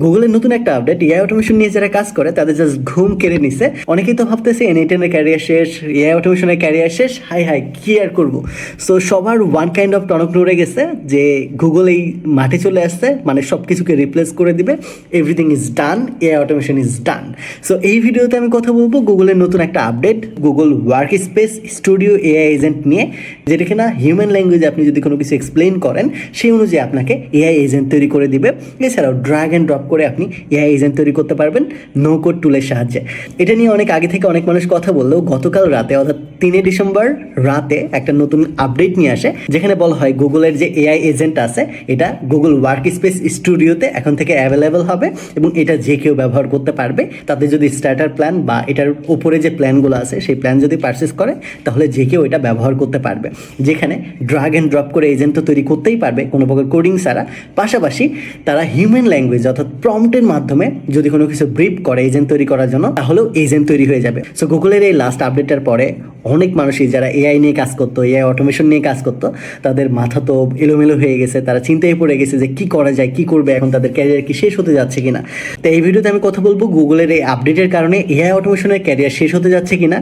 গুগলের নতুন একটা আপডেট এআই অটোমেশন নিয়ে যারা কাজ করে তাদের জাস্ট ঘুম কেড়ে নিছে। অনেকেই তো ভাবতেছে N8 এর ক্যারিয়ার শেষ, এআই অটোমেশনের ক্যারিয়ার শেষ, হাই হাই কি আর করবো। সো সবার ওয়ান কাইন্ড অফ টনক নড়ে গেছে যে গুগল এই মাঠে চলে আসছে, মানে সব কিছুকে রিপ্লেস করে দিবে, everything is done, AI automation is done. So এই ভিডিওতে আমি কথা বলবো গুগলের নতুন একটা update, Google work space studio AI agent নিয়ে, যেটা কিনা হিউম্যান ল্যাঙ্গুয়েজে আপনি যদি কোনো কিছু এক্সপ্লেইন করেন সেই অনুযায়ী আপনাকে এআই এজেন্ট তৈরি করে দিবে। এছাড়াও ড্র্যাগ অ্যান্ড ড্রপ করে আপনি এআই এজেন্ট তৈরি করতে পারবেন নো কোড টুলের সাহায্যে। এটা নিয়ে অনেক আগে থেকে অনেক মানুষ কথা বললেও গতকাল রাতে অর্থাৎ 3 ডিসেম্বর রাতে একটা নতুন আপডেট নিয়ে আসে, যেখানে বলা হয় গুগলের যে এআই এজেন্ট আছে এটা গুগল ওয়ার্ক স্পেস স্টুডিওতে এখন থেকে অ্যাভেলেবেল হবে এবং এটা যে কেউ ব্যবহার করতে পারবে। তাদের যদি স্টার্টার প্ল্যান বা এটার উপরে যে প্ল্যানগুলো আছে সেই প্ল্যান যদি পারচেস করে তাহলে যে কেউ এটা ব্যবহার করতে পারবে, যেখানে ড্র্যাগ অ্যান্ড ড্রপ করে এজেন্ট তো তৈরি করতেই পারবে কোনো প্রকার কোডিং ছাড়া। পাশাপাশি তারা হিউম্যান ল্যাঙ্গুয়েজ অর্থাৎ প্রম্পটের মাধ্যমে যদি কোনো কিছু ব্রিফ করে এজেন্ট তৈরি করার জন্য তাহলেও এজেন্ট তৈরি হয়ে যাবে। সো গুগলের এই লাস্ট আপডেটের পরে অনেক মানুষই যারা এআই নিয়ে কাজ করতো, এআই অটোমেশন নিয়ে কাজ করতো, তাদের মাথা তো এলোমেলো হয়ে গেছে, তারা চিন্তায় পড়ে গেছে যে কি করা যায়, কি করবে, এখন তাদের ক্যারিয়ার কি শেষ হতে যাচ্ছে কিনা। তো এই ভিডিওতে আমি কথা বলবো গুগলের এই আপডেটের কারণে এআই অটোমেশনের ক্যারিয়ার শেষ হতে যাচ্ছে কিনা,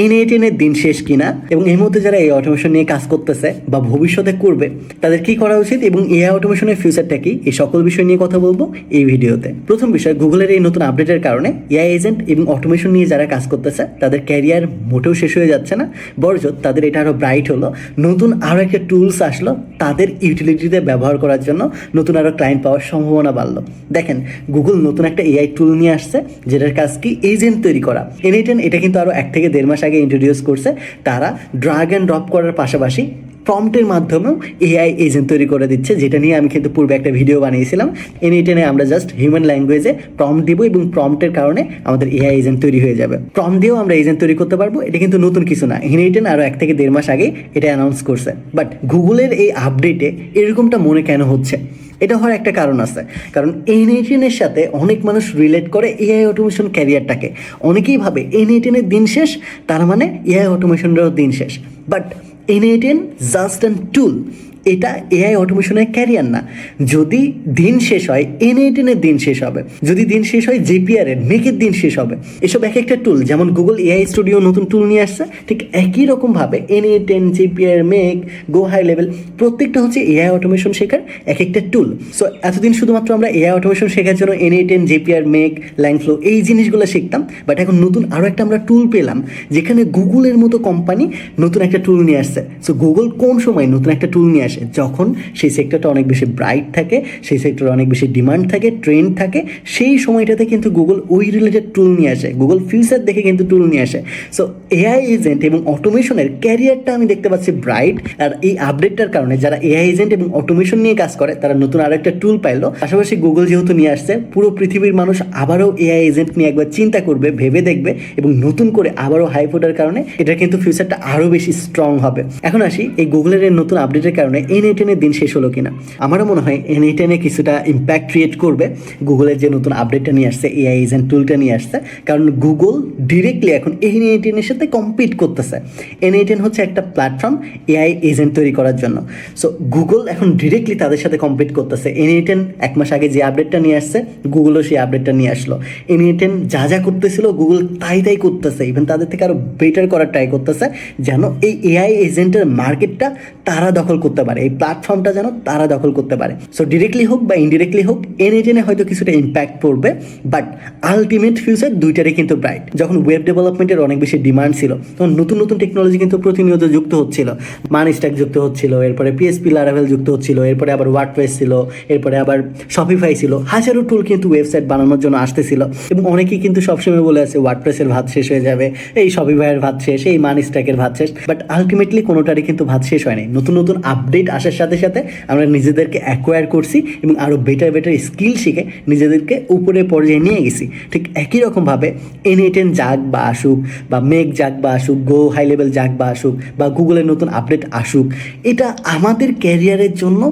N8 এর দিন শেষ কিনা, এবং এই মধ্যে যারা এই অটোমেশন নিয়ে কাজ করতেছে বা ভবিষ্যতে করবে তাদের কি করা উচিত এবং এআই অটোমেশনের ফিউচারটা কি, এই সকল বিষয় নিয়ে কথা বলবো এই ভিডিওতে। প্রথম বিষয়, গুগলের এই নতুন আপডেটের কারণে এআই এজেন্ট এবং অটোমেশন নিয়ে যারা কাজ করতেছে তাদের ক্যারিয়ার মোটেও শেষ হয়ে যাচ্ছে না, বরঞ্চ তাদের এটা আরও ব্রাইট হলো। নতুন আরও একটা টুলস আসলো তাদের ইউটিলিটিতে ব্যবহার করার জন্য, নতুন আরও ক্লায়েন্ট পাওয়ার সম্ভাবনা বাড়লো। দেখেন গুগল নতুন একটা এআই টুল নিয়ে আসছে যেটার কাজ কি এজেন্ট তৈরি করা। N8 এটা কিন্তু আরও 1 থেকে 1.5 মাস আগে ইন্ট্রোডিউস করছে। তারা ড্র্যাগ অ্যান্ড ড্রপ করার পাশাপাশি প্রম্পটের মাধ্যমেও এআই এজেন্ট তৈরি করে দিচ্ছে, যেটা নিয়ে আমি কিন্তু পূর্বে একটা ভিডিও বানিয়েছিলাম। N8 আমরা জাস্ট হিউম্যান ল্যাঙ্গুয়েজে প্রম্পট দিব এবং প্রম্পটের কারণে আমাদের এআই এজেন্ট তৈরি হয়ে যাবে। প্রম্পট দিয়েও আমরা এজেন্ট তৈরি করতে পারবো, এটা কিন্তু নতুন কিছু না। N8 আরও 1 থেকে 1.5 মাস আগে এটা অ্যানাউন্স করছে। বাট গুগলের এই আপডেটে এরকমটা মনে কেন হচ্ছে? এটা হওয়ার একটা কারণ আছে, কারণ N8 এর সাথে অনেক মানুষ রিলেট করে এআই অটোমেশন ক্যারিয়ারটাকে। অনেকেই ভাবে N8 এর দিন শেষ, তার মানে এআই অটোমেশনেরও দিন শেষ। বাট N8 জাস্ট অ্যান টুল, এটা এআই অটোমেশনের ক্যারিয়ার না। যদি দিন শেষ হয় N8 দিন শেষ হবে, যদি দিন শেষ হয় JPR মেকের দিন শেষ হবে। এসব এক একটা টুল, যেমন গুগল এআই স্টুডিও নতুন টুল নিয়ে আসছে, ঠিক একই রকমভাবে N8 JPR মেক গো হাই লেভেল প্রত্যেকটা হচ্ছে এআই অটোমেশন শেখার এক একটা টুল। সো এতদিন শুধুমাত্র আমরা এআই অটোমেশন শেখার জন্য N8 JPR মেক ল্যাংফ্লো এই জিনিসগুলো শিখতাম, বাট এখন নতুন আরও একটা আমরা টুল পেলাম যেখানে গুগলের মতো কোম্পানি নতুন একটা টুল নিয়ে আসছে। সো গুগল কোন সময় নতুন একটা টুল নিয়ে আসে? যখন সেই সেক্টরটা অনেক বেশি ব্রাইট থাকে, সেই সেক্টরে অনেক বেশি ডিমান্ড থাকে, ট্রেন্ড থাকে, সেই সময়টাতে কিন্তু গুগল ওই রিলেটেড টুল নিয়ে আসে। গুগল ফিউচার দেখে কিন্তু টুল নিয়ে আসে। সো এআই এজেন্ট এবং অটোমেশনের ক্যারিয়ারটা আমি দেখতে পাচ্ছি ব্রাইট। আর এই আপডেটটার কারণে যারা এআই এজেন্ট এবং অটোমেশন নিয়ে কাজ করে তারা নতুন আরও একটা টুল পাইলো। পাশাপাশি গুগল যেহেতু নিয়ে আসছে, পুরো পৃথিবীর মানুষ আবারও এআই এজেন্ট নিয়ে একবার চিন্তা করবে, ভেবে দেখবে এবং নতুন করে আবারও হাইপ ওঠার কারণে এটা কিন্তু ফিউচারটা আরও বেশি স্ট্রং হবে। এখন আসি এই গুগলের এই নতুন আপডেটের কারণে N8 দিন শেষ হলো কিনা। আমারও মনে হয় N8 কিছুটা ইম্প্যাক্ট ক্রিয়েট করবে গুগলের যে নতুন আপডেটটা নিয়ে আসছে, এআই এজেন্ট টুলটা নিয়ে আসছে। কারণ গুগল ডিরেক্টলি এখন N8 সাথে কম্পিট করতেছে। N8 হচ্ছে একটা প্ল্যাটফর্ম এআই এজেন্ট তৈরি করার জন্য। সো গুগল এখন ডিরেক্টলি তাদের সাথে কম্পিট করতেছে। N8 1 মাস আগে যে আপডেটটা নিয়ে আসছে, গুগলও সেই আপডেটটা নিয়ে আসলো। N8 যা করতেছিল গুগল তাই করতেছে, ইভেন তাদের থেকে আরও বেটার করার ট্রাই করতেছে, যেন এই এআই এজেন্টের মার্কেটটা তারা দখল করতে পারে, এই প্ল্যাটফর্মটা যেন তারা দখল করতে পারে। সো ডিরেক্টলি হোক বা ইনডিরেক্টলি হোক N8 হয়তো কিছুটা ইম্প্যাক্ট পড়বে, বাট আলটিমেট ফিউচার দুইটারই কিন্তু ব্রাইট। যখন ওয়েব ডেভেলপমেন্টের অনেক বেশি ডিমান্ড ছিল তখন নতুন নতুন টেকনোলজি কিন্তু প্রতিনিয়ত যুক্ত হচ্ছিল। মানস্ট্যাক যুক্ত হচ্ছিল, এরপরে PHP লারাভেল যুক্ত হচ্ছিল, এরপরে আবার ওয়ার্ডপ্রেস ছিল, এরপরে আবার শপিফাই ছিল। হাজারো টুল কিন্তু ওয়েবসাইট বানানোর জন্য আসতেছিল এবং অনেকেই কিন্তু সবসময় বলে আছে ওয়ার্ডপ্রেসের ভাত শেষ হয়ে যাবে, এই শপিফাইয়ের ভাত শেষ, এই মানস্ট্যাকের ভাত শেষ। বাট আলটিমেটলি কোনোটারই কিন্তু ভাত শেষ হয়নি। নতুন নতুন আপডেট আসার সাথে সাথে আমরা নিজেদেরকে অ্যাকোয়ার করছি এবং আরও বেটার স্কিল শিখে নিজেদেরকে উপরে পর্যায়ে নিয়ে গেছি। ঠিক একই রকমভাবে N8 যাক বা আসুক, বা মেক যাক বা আসুক, গো হাই লেভেল যাক বা আসুক, বা গুগলের নতুন আপডেট আসুক, এটা আমাদের ক্যারিয়ারের জন্য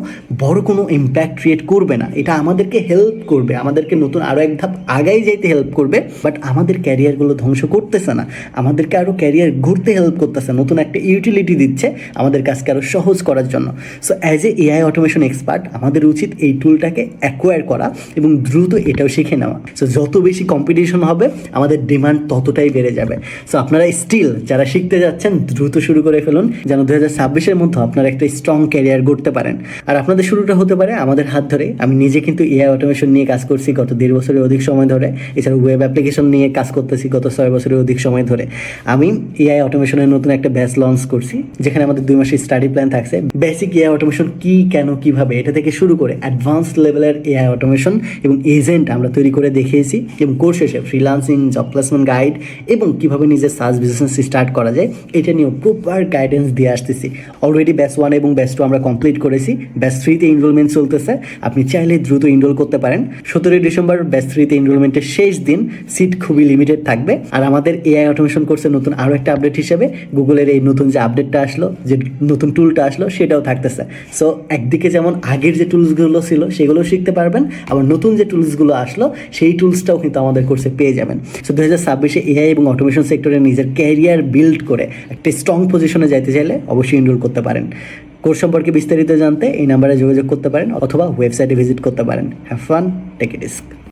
বড় কোনো ইম্প্যাক্ট ক্রিয়েট করবে না। এটা আমাদেরকে হেল্প করবে, আমাদেরকে নতুন আরও এক ধাপ আগাই যাইতে হেল্প করবে, বাট আমাদের ক্যারিয়ারগুলো ধ্বংস করতেছে না, আমাদেরকে আরও ক্যারিয়ার ঘুরতে হেল্প করতেছে, নতুন একটা ইউটিলিটি দিচ্ছে আমাদের কাজকে আরও সহজ করার জন্য। So as a AI automation expert আমাদের উচিত এই টুলটাকে অ্যাকোয়ার করা এবং দ্রুত এটাও শিখে নেওয়া। সো যত বেশি কম্পিটিশন হবে আমাদের ডিমান্ড ততটাই বেড়ে যাবে। সো আপনারা স্টিল যারা শিখতে যাচ্ছেন দ্রুত শুরু করে ফেলুন, যেন 2026-এর মধ্যে আপনারা একটা স্ট্রং ক্যারিয়ার গড়তে পারেন। আর আপনাদের শুরুটা হতে পারে আমাদের হাত ধরে। আমি নিজে কিন্তু এআই অটোমেশন নিয়ে কাজ করছি গত 1.5 বছরের অধিক সময় ধরে। এছাড়া ওয়েব অ্যাপ্লিকেশন নিয়ে কাজ করতেছি গত 6 বছরের অধিক সময় ধরে। আমি এআই অটোমেশনের নতুন একটা ব্যাচ লঞ্চ করছি, যেখানে আমাদের 2 মাসের স্টাডি প্ল্যান থাকছে। বেসিক এআই অটোমেশন কি, কেন, কিভাবে, এটা থেকে শুরু করে অ্যাডভান্স লেভেলের এআই অটোমেশন এবং এজেন্ট আমরা তৈরি করে দেখিয়েছি। এবং কোর্স শেষে ফ্রিল্যান্সিং, জব প্লেসমেন্ট গাইড এবং কিভাবে নিজের সার্চ বিজনেস স্টার্ট করা যায় এটা নিয়েও প্রপার গাইডেন্স দিয়ে আসতেছি। অলরেডি ব্যাচ 1 এবং ব্যাচ 2 আমরা কমপ্লিট করেছি। ব্যাচ 3-তে এনরোলমেন্ট চলতেছে, আপনি চাইলে দ্রুত এনরোল করতে পারেন। 17 ডিসেম্বর ব্যাচ 3-তে এনরোলমেন্টের শেষ দিন, সিট খুবই লিমিটেড থাকবে। আর আমাদের এআই অটোমেশন কোর্সের নতুন আরও একটা আপডেট হিসেবে গুগলের এই নতুন যে আপডেটটা আসলো, যে নতুন টুলটা আসলো, সেটাও থাকতেছে। সো একদিকে যেমন আগের যে টুলসগুলো ছিল সেগুলো শিখতে পারবেন, আবার নতুন যে টুলসগুলো আসলো সেই টুলসটাও কিন্তু আমাদের কোর্সে পেয়ে যাবেন। সো 2026-এ এআই এবং অটোমেশন সেক্টরে নিজের ক্যারিয়ার বিল্ড করে একটা স্ট্রং পজিশনে যাইতে চাইলে অবশ্যই এনরোল করতে পারেন। কোর্স সম্পর্কে বিস্তারিত জানতে এই নাম্বারে যোগাযোগ করতে পারেন অথবা ওয়েবসাইটে ভিজিট করতে পারেন। Have fun, take a risk.